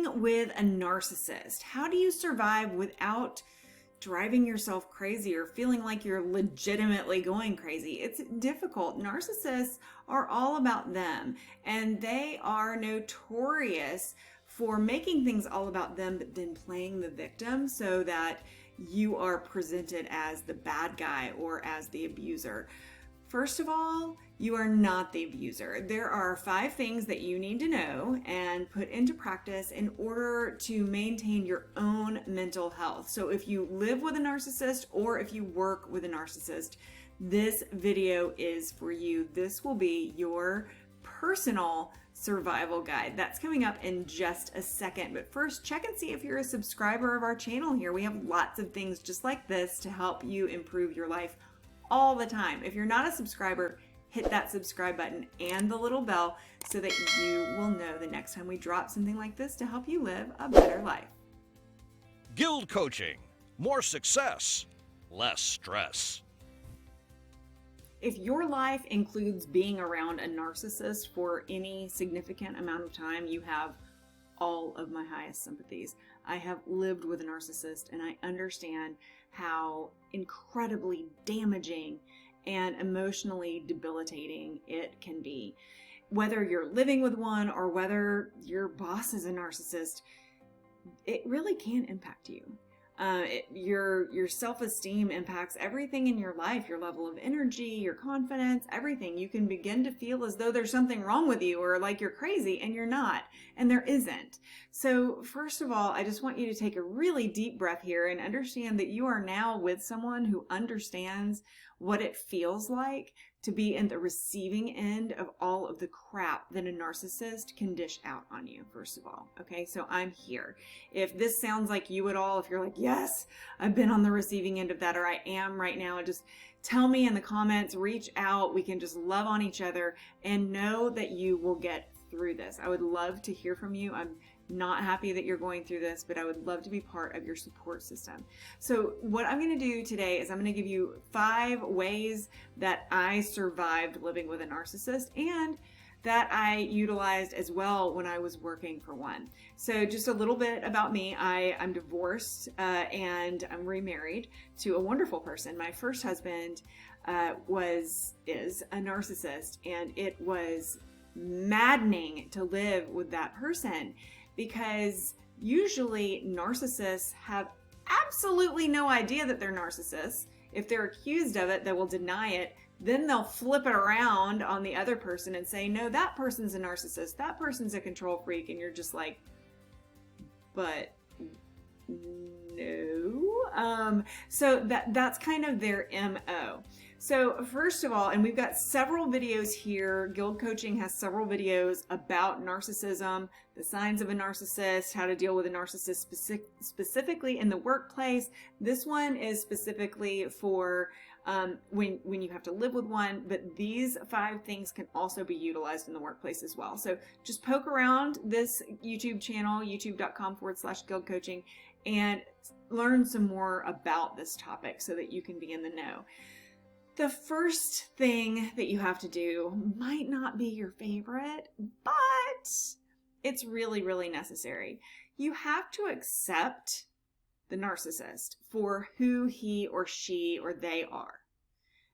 living with a narcissist. How do you survive without driving yourself crazy or feeling like you're legitimately going crazy? It's difficult. Narcissists are all about them, and they are notorious for making things all about them, but then playing the victim so that you are presented as the bad guy or as the abuser. First of all, you are not the abuser. There are 5 things that you need to know and put into practice in order to maintain your own mental health. So if you live with a narcissist or if you work with a narcissist, this video is for you. This will be your personal survival guide. That's coming up in just a second. But first, check and see if you're a subscriber of our channel here. We have lots of things just like this to help you improve your life all the time. If you're not a subscriber, hit that subscribe button and the little bell so that you will know the next time we drop something like this to help you live a better life. GILD Coaching. More success, less stress. If your life includes being around a narcissist for any significant amount of time, you have all of my highest sympathies. I have lived with a narcissist and I understand how incredibly damaging and emotionally debilitating it can be. Whether you're living with one or whether your boss is a narcissist, it really can impact you. Your self-esteem impacts everything in your life, your level of energy, your confidence, everything. You can begin to feel as though there's something wrong with you or like you're crazy, and you're not, and there isn't. So first of all, I just want you to take a really deep breath here and understand that you are now with someone who understands what it feels like to be in the receiving end of all of the crap that a narcissist can dish out on you, first of all. Okay, so I'm here. If this sounds like you at all, if you're like, yes, I've been on the receiving end of that, or I am right now, just tell me in the comments, reach out. We can just love on each other and know that you will get through this. I would love to hear from you. I'm not happy that you're going through this, but I would love to be part of your support system. So what I'm going to do today is I'm going to give you 5 ways that I survived living with a narcissist and that I utilized as well when I was working for one. So just a little bit about me. I'm divorced and I'm remarried to a wonderful person. My first husband is a narcissist, and it was maddening to live with that person, because usually narcissists have absolutely no idea that they're narcissists. If they're accused of it, they will deny it. Then they'll flip it around on the other person and say, no, that person's a narcissist. That person's a control freak. And you're just like, but no. So that's kind of their MO. So first of all, and we've got several videos here. GILD Coaching has several videos about narcissism, the signs of a narcissist, how to deal with a narcissist specifically in the workplace. This one is specifically for when you have to live with one, but these 5 things can also be utilized in the workplace as well. So just poke around this YouTube channel, youtube.com/GILD Coaching, and learn some more about this topic so that you can be in the know. The first thing that you have to do might not be your favorite, but it's really, really necessary. You have to accept the narcissist for who he or she or they are.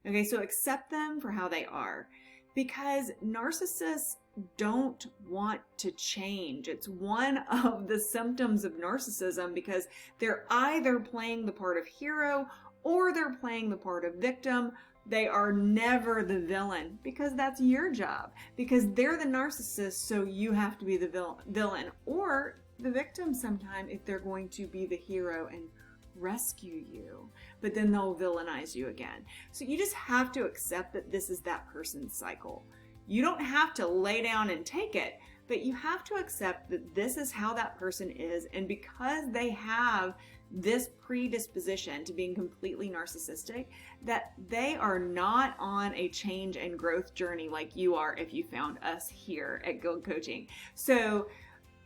Okay, so accept them for how they are, because narcissists don't want to change. It's one of the symptoms of narcissism, because they're either playing the part of hero or they're playing the part of victim. They are never the villain, because that's your job, because they're the narcissist, so you have to be the villain or the victim sometime if they're going to be the hero and rescue you, but then they'll villainize you again. So you just have to accept that this is that person's cycle. You don't have to lay down and take it, but you have to accept that this is how that person is, and because they have this predisposition to being completely narcissistic, that they are not on a change and growth journey like you are if you found us here at GILD Coaching. So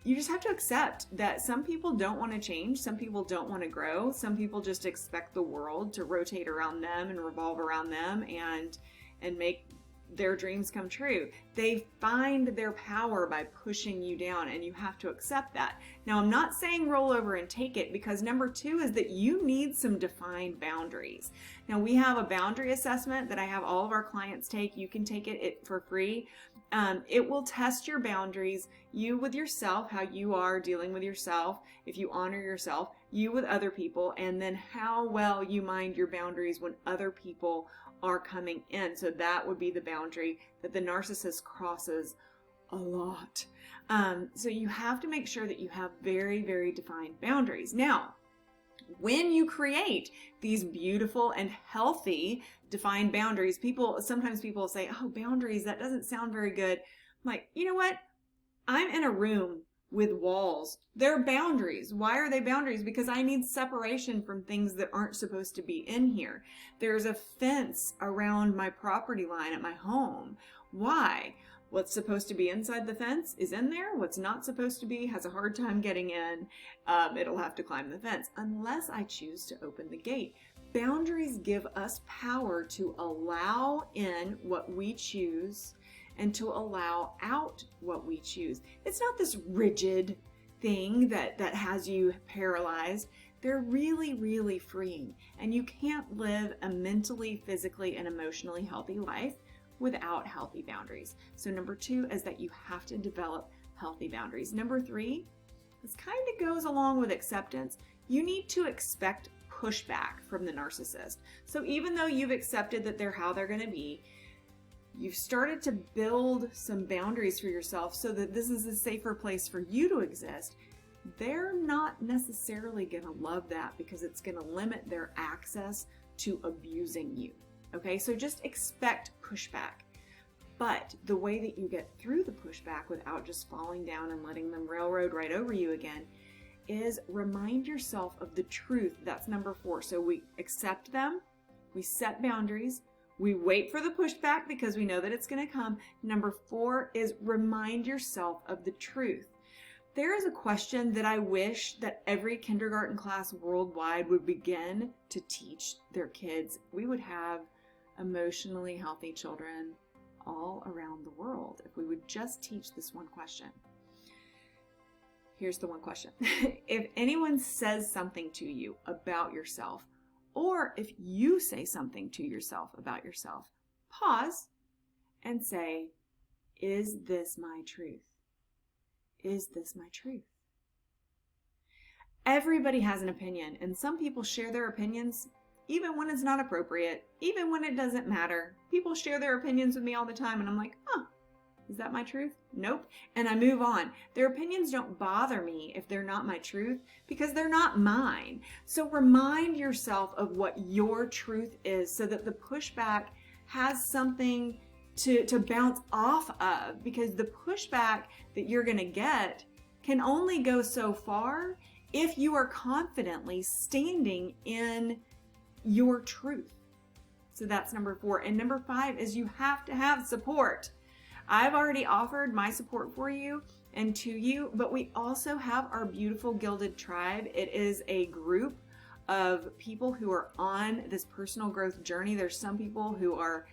you just have to accept that some people don't want to change, some people don't want to grow, some people just expect the world to rotate around them and revolve around them and make their dreams come true. They find their power by pushing you down, and you have to accept that. Now, I'm not saying roll over and take it, because number 2 is that you need some defined boundaries. Now, we have a boundary assessment that I have all of our clients take. You can take it for free. It will test your boundaries, you with yourself, how you are dealing with yourself, if you honor yourself, you with other people, and then how well you mind your boundaries when other people are coming in. So that would be the boundary that the narcissist crosses a lot. So you have to make sure that you have very, very defined boundaries. Now, when you create these beautiful and healthy defined boundaries, sometimes people say, oh, boundaries, that doesn't sound very good. I'm like, you know what? I'm in a room with walls. They're boundaries. Why are they boundaries? Because I need separation from things that aren't supposed to be in here. There's a fence around my property line at my home. Why? What's supposed to be inside the fence is in there. What's not supposed to be has a hard time getting in. It'll have to climb the fence unless I choose to open the gate. Boundaries give us power to allow in what we choose and to allow out what we choose. It's not this rigid thing that has you paralyzed. They're really, really freeing. And you can't live a mentally, physically, and emotionally healthy life without healthy boundaries. So number 2 is that you have to develop healthy boundaries. Number 3, this kind of goes along with acceptance. You need to expect pushback from the narcissist. So even though you've accepted that they're how they're going to be, you've started to build some boundaries for yourself so that this is a safer place for you to exist. They're not necessarily going to love that, because it's going to limit their access to abusing you. Okay, so just expect pushback. But the way that you get through the pushback without just falling down and letting them railroad right over you again is remind yourself of the truth. That's number 4. So we accept them, we set boundaries, we wait for the pushback because we know that it's going to come. Number 4 is remind yourself of the truth. There is a question that I wish that every kindergarten class worldwide would begin to teach their kids. We would have emotionally healthy children all around the world if we would just teach this one question. Here's the one question. If anyone says something to you about yourself, or if you say something to yourself about yourself, pause and say, is this my truth? Is this my truth? Everybody has an opinion, and some people share their opinions even when it's not appropriate, even when it doesn't matter. People share their opinions with me all the time, and I'm like, is that my truth? Nope. And I move on. Their opinions don't bother me if they're not my truth, because they're not mine. So remind yourself of what your truth is so that the pushback has something to bounce off of, because the pushback that you're going to get can only go so far if you are confidently standing in your truth. So that's number 4. And number 5 is you have to have support. I've already offered my support for you and to you, but we also have our beautiful Gilded Tribe. It is a group of people who are on this personal growth journey. There's some people who are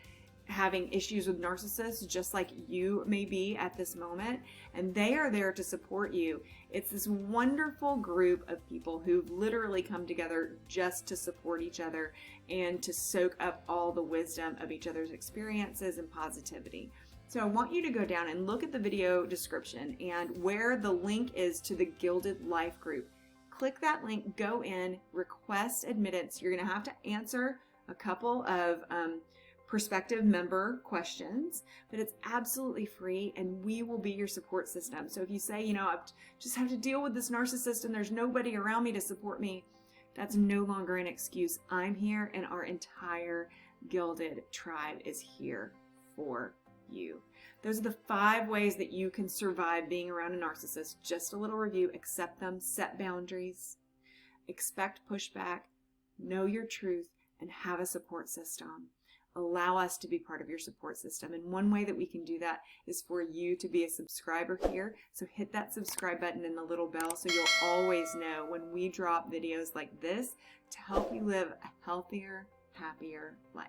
having issues with narcissists, just like you may be at this moment, and they are there to support you. It's this wonderful group of people who've literally come together just to support each other and to soak up all the wisdom of each other's experiences and positivity. So I want you to go down and look at the video description and where the link is to the Gilded Life group. Click that link, go in, request admittance. You're going to have to answer a couple of prospective member questions, but it's absolutely free, and we will be your support system. So if you say, I just have to deal with this narcissist and there's nobody around me to support me, that's no longer an excuse. I'm here, and our entire Gilded Tribe is here for you. Those are the 5 ways that you can survive being around a narcissist. Just a little review. Accept them, set boundaries, expect pushback, know your truth, and have a support system. Allow us to be part of your support system. And one way that we can do that is for you to be a subscriber here. So hit that subscribe button and the little bell so you'll always know when we drop videos like this to help you live a healthier, happier life.